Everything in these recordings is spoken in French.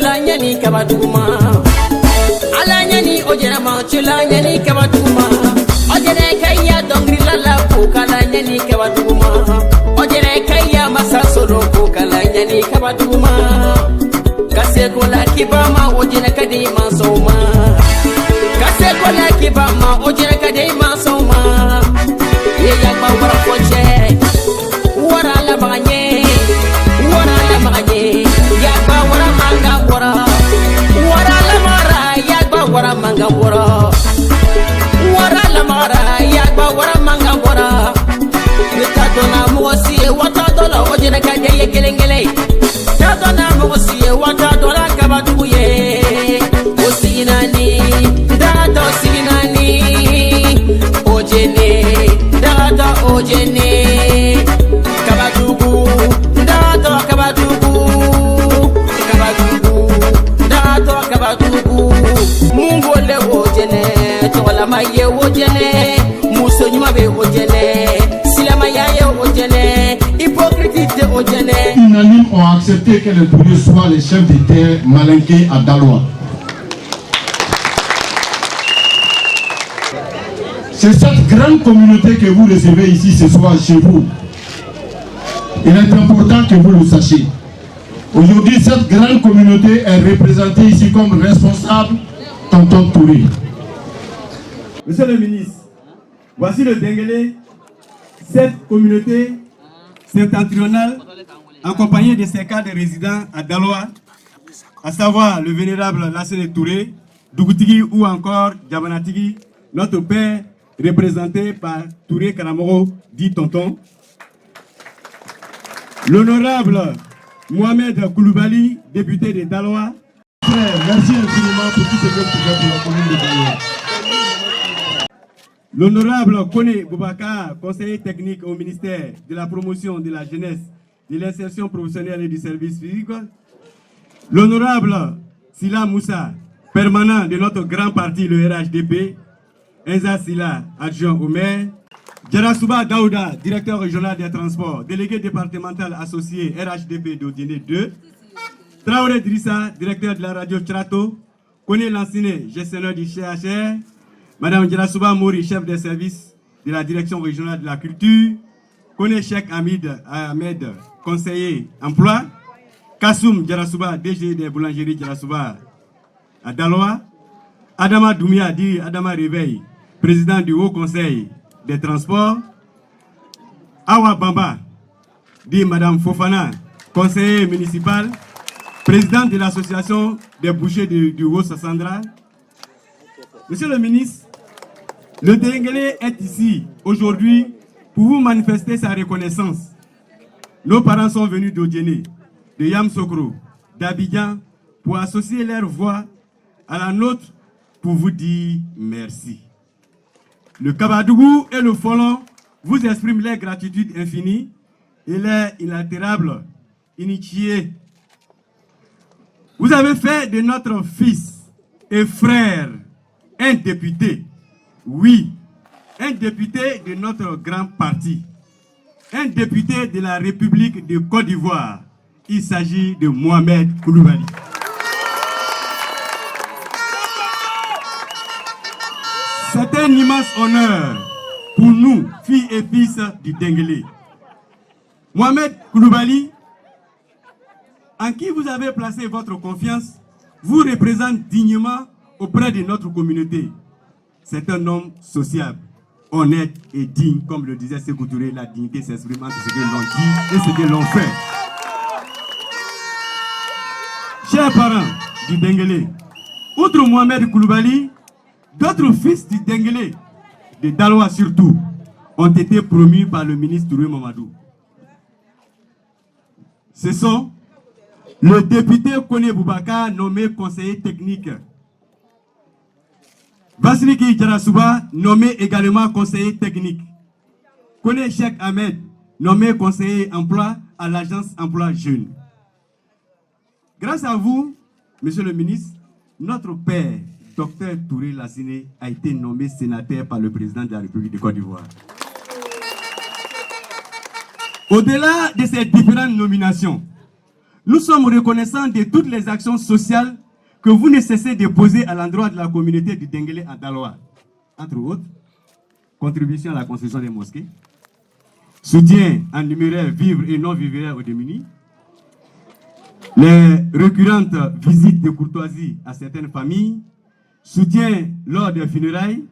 chula nyani kabaduma ala nyani ojera ma chula nyani kabaduma ojere kaya dongri lala ko kala nyani kabaduma ojere kaya masa solo ko kala nyani kabaduma kase ko la kibama ojere kadi ma soma kase ko la kibama ojere kadi ma soma ye ya ba wara ko che wara la baganye wara la baganye ya ba wara manga wara la mara ya ba wara manga wara la mara ya ba wara manga wara ta dona mosi wata dola ojere kadi ye gelengele ta dona mosi wata dola kabatuye osinani dada osinani ojene dada ojene kabatugu dada kabatugu dada kabatugu mungole ojene tola maye ojene muso nyuma be ojene silama yaye ojene hypocrite ojene. Unanimes ont accepté que les Touré soient les chefs d'État malinqués à Daloa. C'est cette grande communauté que vous recevez ici ce soir chez vous. Il est important que vous le sachiez. Aujourd'hui, cette grande communauté est représentée ici comme responsable Tonton Touré. Monsieur le ministre, voici le Denguélé, cette communauté septentrionale accompagnée de ses cadres résidents à Daloa, à savoir le vénérable Lassene Touré, Dougoutigi ou encore Diabanatigi, notre père représenté par Touré Karamoro, dit Tonton, l'honorable Mohamed Koulibaly, député de Daloa. Merci infiniment pour tout ce que vous faites pour la commune de Daloa. L'honorable Kone Boubacar, conseiller technique au ministère de la promotion de la jeunesse, de l'insertion professionnelle et du service physique. L'honorable Sila Moussa, permanent de notre grand parti, le RHDP. Enza Sila, adjoint au maire. Djarasouba Daouda, directeur régional des transports, délégué départemental associé RHDP d'Odiene 2. Traoré Drissa, directeur de la radio Trato. Kone Lansine, gestionnaire du CHR. Madame Djarasouba Mouri, chef des services de la direction régionale de la culture. Kone Cheikh Ahmed, conseiller emploi. Kassoum Djarasouba, DG des boulangeries Djarasouba à Daloa. Adama Doumia, dit Adama Réveil, président du Haut Conseil des Transports. Awa Bamba, dit Madame Fofana, conseiller municipal, président de l'association des bouchers du Haut-Sassandra. Monsieur le ministre, le Denguélé est ici aujourd'hui pour vous manifester sa reconnaissance. Nos parents sont venus d'Odiene, de Yamsokro, d'Abidjan pour associer leur voix à la nôtre pour vous dire merci. Le Kabadougou et le Folon vous expriment leur gratitude infinie et leur inaltérable amitié. Vous avez fait de notre fils et frère un député, oui, un député de notre grand parti, un député de la République de Côte d'Ivoire. Il s'agit de Mohamed Koulibaly. C'est un immense honneur pour nous, filles et fils du Denguélé. Mohamed Koulibaly, en qui vous avez placé votre confiance, vous représente dignement auprès de notre communauté. C'est un homme sociable, honnête et digne, comme le disait Sékou Touré, la dignité s'exprime entre ce que l'on dit et ce que l'on fait. Chers parents du Denguélé, outre Mohamed Koulibaly, d'autres fils du Denguélé, de Daloa surtout, ont été promus par le ministre Touré Mamadou. Ce sont le député Kone Boubacar, nommé conseiller technique. Vasiliki Djarasouba, nommé également conseiller technique. Kone Cheikh Ahmed, nommé conseiller emploi à l'agence emploi jeune. Grâce à vous, monsieur le ministre, notre père, Dr Touré Lassine, a été nommé sénateur par le président de la République de Côte d'Ivoire. Au-delà de ces différentes nominations, Nous sommes reconnaissants de toutes les actions sociales que vous ne cessez de poser à l'endroit de la communauté du Denguélé à Daloa. Entre autres, contribution à la construction des mosquées, soutien en numéraire vivre et non vivraire aux démunis, les récurrentes visites de courtoisie à certaines familles, soutien lors des funérailles,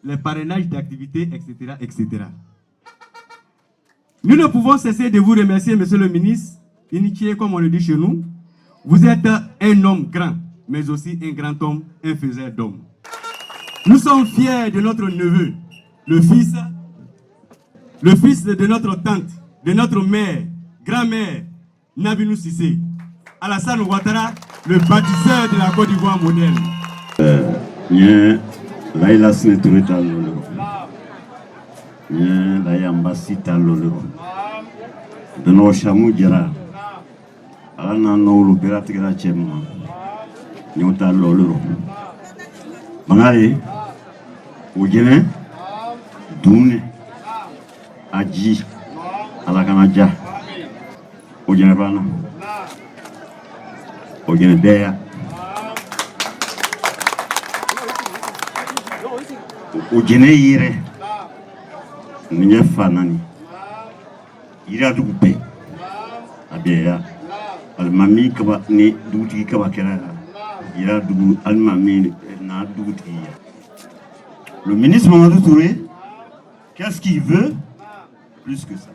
les parrainages d'activités, etc., etc. Nous ne pouvons cesser de vous remercier, monsieur le ministre, initié comme on le dit chez nous. Vous êtes un homme grand, mais aussi un grand homme, un faiseur d'hommes. Nous sommes fiers de notre neveu, le fils de notre tante, de notre mère, grand-mère, Nabilou Sissé, Alassane Ouattara, le bâtisseur de la Côte d'Ivoire moderne. Laila Sneturita Lolo. Laila Mbasita Lolo. De nos chamou Gera. Alana Nolo Beratigra Chema. Nyota Lolo. Bangale. Ujene. Dune. Aji. Alakanaja. Ujene Bana. Ujene Dea. Ujene yire ninye fanani ira dupe abiya almami kaba ni duti kaba kera ira dugu almami na duti. Le ministre Mamadou Touré, qu'est-ce qu'il veut plus que ça?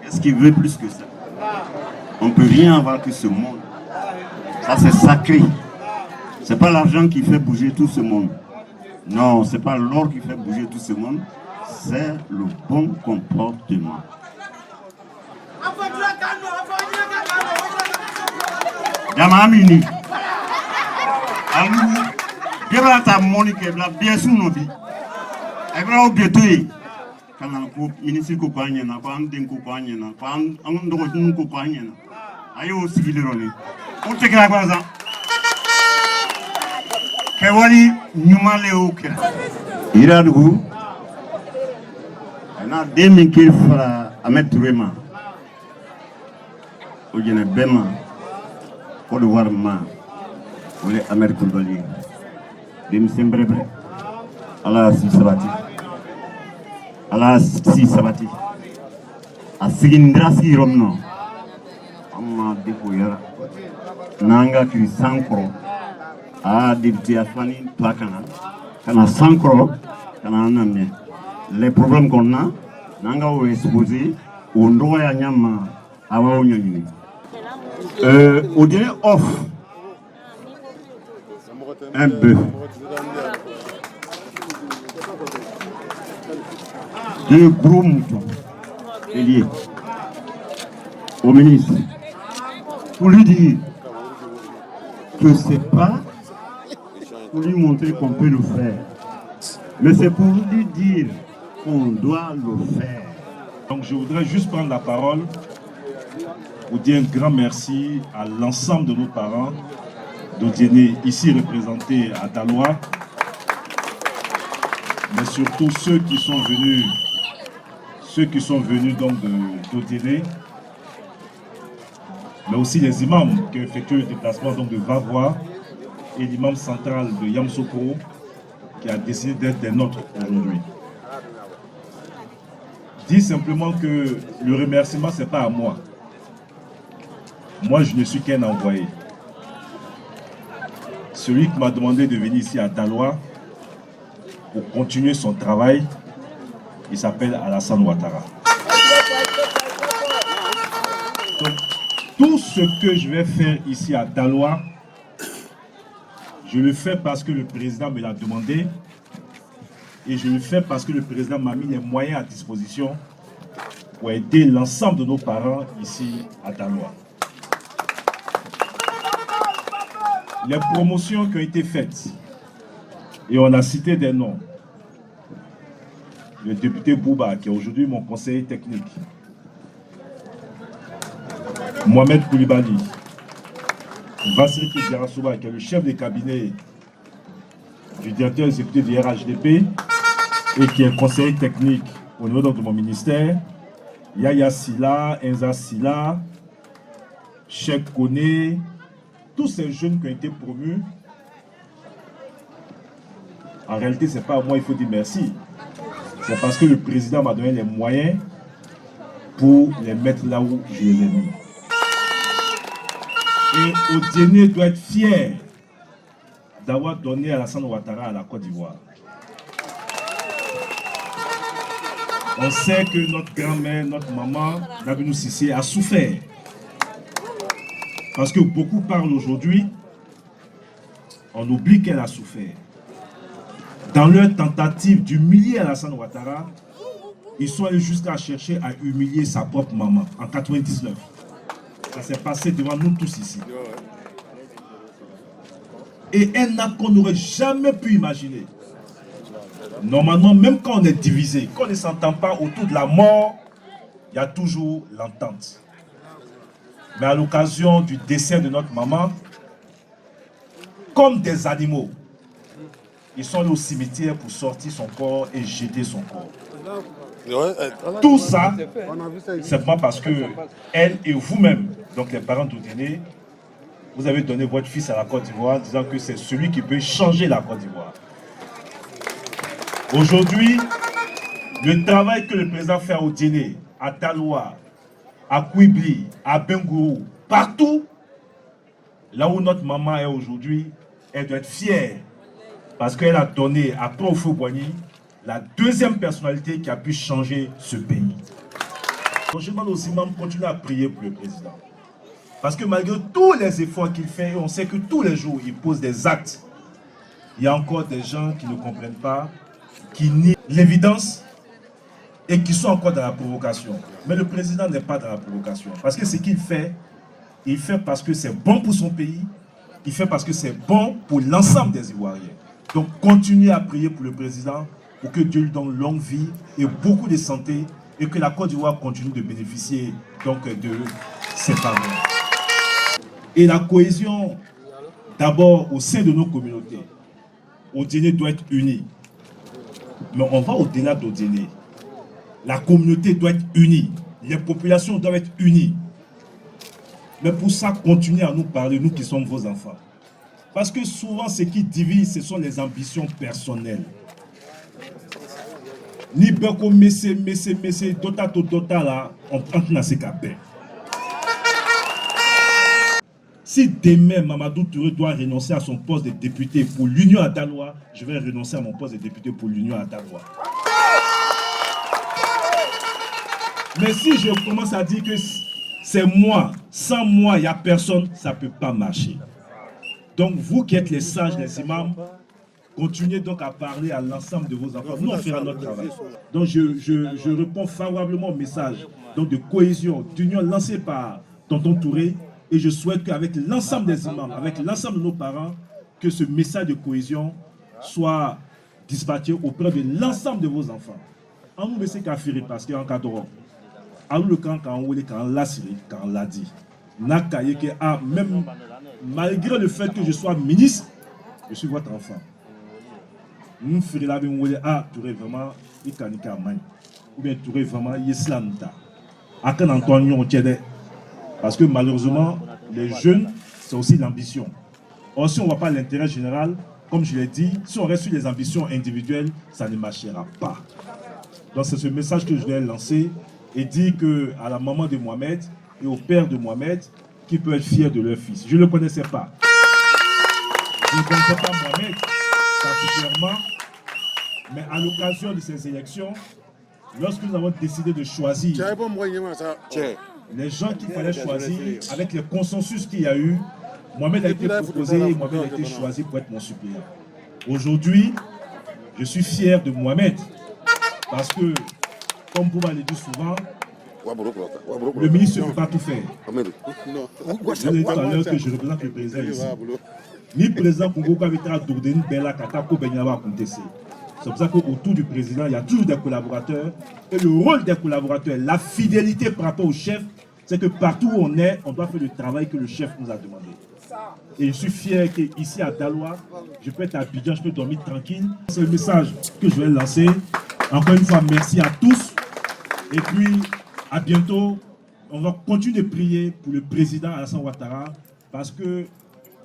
Qu'est-ce qu'il veut plus que ça? On peut rien avoir que ce monde. Ça c'est sacré. C'est pas l'argent qui fait bouger tout ce monde. Non, c'est pas l'or qui fait bouger tout ce monde, c'est le bon comportement. Yamamini. Alou, débata Monique, la bien sous nos vies. Elle va obéir. Quand on ministre Kokwanya, na quand on Kokwanya, na quand on doit nous Kokwanya. Ayo sigilironi. On te grave ça. Kewali nyumale okera iradugu ana demi kirfara ametrema ojene bema Côte d'Ivoire ma ole Amérique bali dem sembrebre ala si sabati asigindra si romno amma defo yara nanga kri sankro a débuté à Fanny Plakana, quand Sankro, les problèmes qu'on a, nanga ou exposé, on doit y aller à Waounyoni. Au dernier offre un bœuf, 2 gros moutons liés au ministre pour lui dire que c'est pas pour lui montrer qu'on peut le faire, mais c'est pour lui dire qu'on doit le faire. Donc je voudrais juste prendre la parole pour dire un grand merci à l'ensemble de nos parents d'Odiéné ici représentés à Daloa, mais surtout ceux qui sont venus donc d'Odiéné, mais aussi les imams qui ont effectué le déplacement donc de Vavois, et l'imam central de Yamsokoro qui a décidé d'être des nôtres aujourd'hui. Dis simplement que le remerciement, ce n'est pas à moi. Moi, je ne suis qu'un envoyé. Celui qui m'a demandé de venir ici à Daloa pour continuer son travail, il s'appelle Alassane Ouattara. Donc, tout ce que je vais faire ici à Daloa, je le fais parce que le président me l'a demandé et je le fais parce que le président m'a mis les moyens à disposition pour aider l'ensemble de nos parents ici à Daloa. Les promotions qui ont été faites, et on a cité des noms, le député Bouba, qui est aujourd'hui mon conseiller technique, Mohamed Koulibaly, Vassili Djarasouba, qui est le chef de cabinet du directeur exécutif du RHDP et qui est conseiller technique au niveau de mon ministère, Yaya Silla, Enza Silla, Cheikh Koné, tous ces jeunes qui ont été promus, en réalité, ce n'est pas à moi il faut dire merci. C'est parce que le président m'a donné les moyens pour les mettre là où je les ai mis. Et Odiéné doit être fier d'avoir donné Alassane Ouattara à la Côte d'Ivoire. On sait que notre grand-mère, notre maman, Nabinou Cissé, a souffert. Parce que beaucoup parlent aujourd'hui, on oublie qu'elle a souffert. Dans leur tentative d'humilier Alassane Ouattara, ils sont allés jusqu'à chercher à humilier sa propre maman en 1999. Ça s'est passé devant nous tous ici. Et un acte qu'on n'aurait jamais pu imaginer. Normalement, même quand on est divisé, quand on ne s'entend pas autour de la mort, il y a toujours l'entente. Mais à l'occasion du décès de notre maman, comme des animaux, ils sont allés au cimetière pour sortir son corps et jeter son corps. Tout ça, simplement parce que elle et vous-même, donc les parents d'Odiéné, vous avez donné votre fils à la Côte d'Ivoire en disant que c'est celui qui peut changer la Côte d'Ivoire. Aujourd'hui, le travail que le président fait à Odiéné, à Daloa, à Kouibli, à Bengourou, partout, là où notre maman est aujourd'hui, elle doit être fière parce qu'elle a donné à Prof. Boigny la deuxième personnalité qui a pu changer ce pays. Donc je demande aux imams de continuer à prier pour le président. Parce que malgré tous les efforts qu'il fait, on sait que tous les jours il pose des actes. Il y a encore des gens qui ne comprennent pas, qui nient l'évidence et qui sont encore dans la provocation. Mais le président n'est pas dans la provocation. Parce que ce qu'il fait, il fait parce que c'est bon pour son pays, il fait parce que c'est bon pour l'ensemble des Ivoiriens. Donc continuez à prier pour le président, pour que Dieu lui donne longue vie et beaucoup de santé et que la Côte d'Ivoire continue de bénéficier donc de ses faveurs. Et la cohésion, d'abord au sein de nos communautés. Odiéné doit être unie. Mais on va au-delà d'Odiéné. La communauté doit être unie. Les populations doivent être unies. Mais pour ça, continuez à nous parler, nous qui sommes vos enfants. Parce que souvent, ce qui divise, ce sont les ambitions personnelles. Ni beko messe, dota to dota là, on prend dans ces capins. Si demain Mamadou Touré doit renoncer à son poste de député pour l'Union à Daloa, je vais renoncer à mon poste de député pour l'Union à Daloa. Mais si je commence à dire que c'est moi, sans moi, il n'y a personne, ça ne peut pas marcher. Donc vous qui êtes les sages, les imams, continuez donc à parler à l'ensemble de vos enfants. Nous, on fera notre travail. Donc je réponds favorablement au message donc de cohésion, d'union lancé par Tonton Touré. Et je souhaite qu'avec l'ensemble des imams, avec l'ensemble de nos parents, que ce message de cohésion soit dispatché auprès de l'ensemble de vos enfants. En nous, c'est qu'à faire parce qu'il y a un cadre. En nous, le camp, quand on l'a siré, quand on l'a dit. Même malgré le fait que je sois ministre, je suis votre enfant. Nous ferons la même Touré vraiment, il kanika man. Ou bien Touré vraiment, il islamta. Akan Antonio Tchede. Parce que malheureusement, les jeunes, c'est aussi l'ambition. Or, si on ne voit pas l'intérêt général, comme je l'ai dit, si on reste sur les ambitions individuelles, ça ne marchera pas. Donc c'est ce message que je vais lancer et dire à la maman de Mohamed et au père de Mohamed qu'ils peuvent être fiers de leur fils. Je ne le connaissais pas. Je ne connaissais pas Mohamed particulièrement, mais à l'occasion de ces élections, lorsque nous avons décidé de choisir les gens qu'il fallait choisir, avec le consensus qu'il y a eu, Mohamed a été proposé et Mohamed a été choisi pour être mon suppléant. Aujourd'hui, je suis fier de Mohamed parce que, comme vous m'avez dit souvent, le ministre ne peut pas tout faire. Je l'ai dit tout à l'heure que je représente le président ici. Ni le président Congo Kavitra Dourdeni Bella Katako Benyaba Kontese. C'est pour ça qu'autour du président, il y a toujours des collaborateurs. Et le rôle des collaborateurs, la fidélité par rapport au chef, c'est que partout où on est, on doit faire le travail que le chef nous a demandé. Et je suis fier qu'ici à Daloa, je peux être à Abidjan, je peux dormir tranquille. C'est le message que je vais lancer. Encore une fois, merci à tous. Et puis, à bientôt. on va continuer de prier pour le président Alassane Ouattara parce que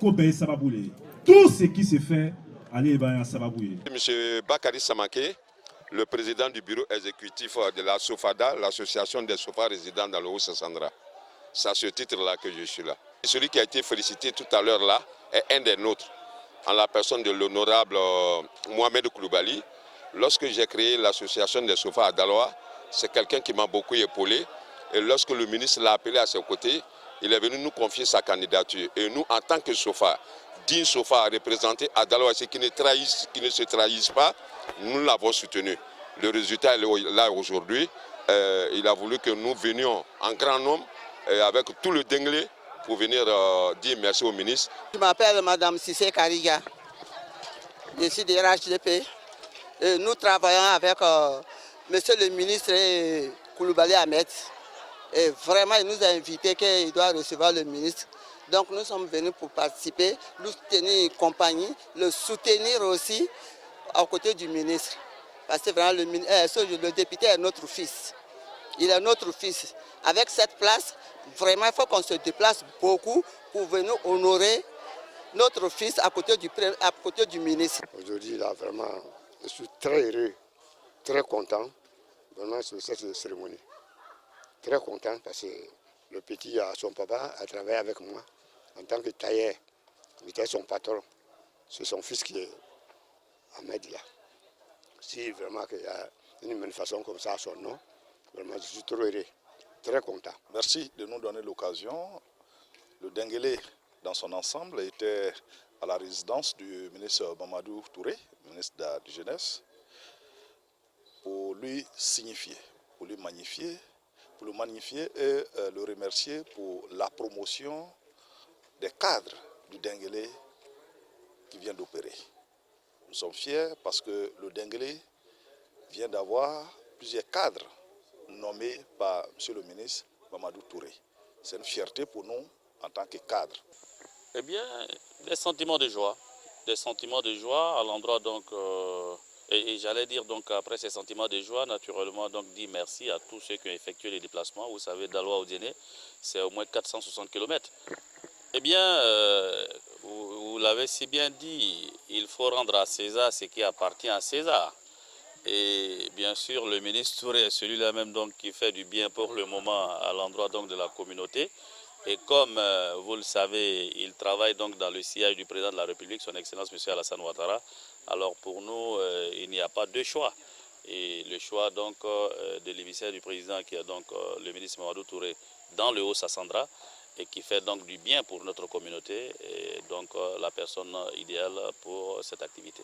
Kobe Sababoulé, tout ce qui se fait, allez à Sababoulé. Monsieur Bakary Samaké, le président du bureau exécutif de la SOFADA, l'association des SOFA résidents dans le Haut-Sassandra. C'est à ce titre-là que je suis là. Celui qui a été félicité tout à l'heure là est un des nôtres, en la personne de l'honorable Mohamed Koulibaly. Lorsque j'ai créé l'association des SOFA à Daloa, c'est quelqu'un qui m'a beaucoup épaulé. Et lorsque le ministre l'a appelé à ses côtés, il est venu nous confier sa candidature. Et nous, en tant que SOFA, digne SOFA représenté à Daloa, ceux qui ne se trahissent pas, nous l'avons soutenu. Le résultat est là aujourd'hui. Il a voulu que nous venions en grand nombre avec tout le denglé pour venir dire merci au ministre. Je m'appelle Madame Sissé Kariga. Je suis de RHDP. Et nous travaillons avec Monsieur le ministre Koulibaly Ahmed. Et vraiment, il nous a invités qu'il doit recevoir le ministre. Donc nous sommes venus pour participer, nous tenir compagnie, le soutenir aussi aux côtés du ministre. Parce que vraiment, le député est notre fils. Il est notre fils. Avec cette place, vraiment, il faut qu'on se déplace beaucoup pour venir honorer notre fils à côté du ministre. Aujourd'hui, là, vraiment, je suis très heureux, très content, vraiment, sur cette cérémonie. Très content parce que le petit, son papa, a travaillé avec moi en tant que tailleur. Il était son patron. C'est son fils qui est Ahmed là. Si vraiment il y a une manifestation comme ça à son nom, vraiment, je suis trop heureux, très content. Merci de nous donner l'occasion. Le Denguélé, dans son ensemble, était à la résidence du ministre Mamadou Touré, ministre de la Jeunesse, pour lui signifier, pour lui magnifier, pour le magnifier et le remercier pour la promotion des cadres du Denguélé qui vient d'opérer. Nous sommes fiers parce que le Denguélé vient d'avoir plusieurs cadres nommés par M. le ministre Mamadou Touré. C'est une fierté pour nous en tant que cadres. Eh bien, des sentiments de joie à l'endroit donc, et j'allais dire donc après ces sentiments de joie, naturellement donc dire merci à tous ceux qui ont effectué les déplacements. Vous savez, Daloa au Djéné, c'est au moins 460 km. Eh bien, vous l'avez si bien dit, il faut rendre à César ce qui appartient à César. Et bien sûr, le ministre Touré est celui-là même donc qui fait du bien pour le moment à l'endroit donc de la communauté. Et comme vous le savez, il travaille donc dans le sillage du président de la République, son Excellence M. Alassane Ouattara. Alors pour nous, il n'y a pas de choix. Et le choix donc de l'émissaire du président qui est donc le ministre Mamadou Touré dans le Haut-Sassandra et qui fait donc du bien pour notre communauté et donc la personne idéale pour cette activité.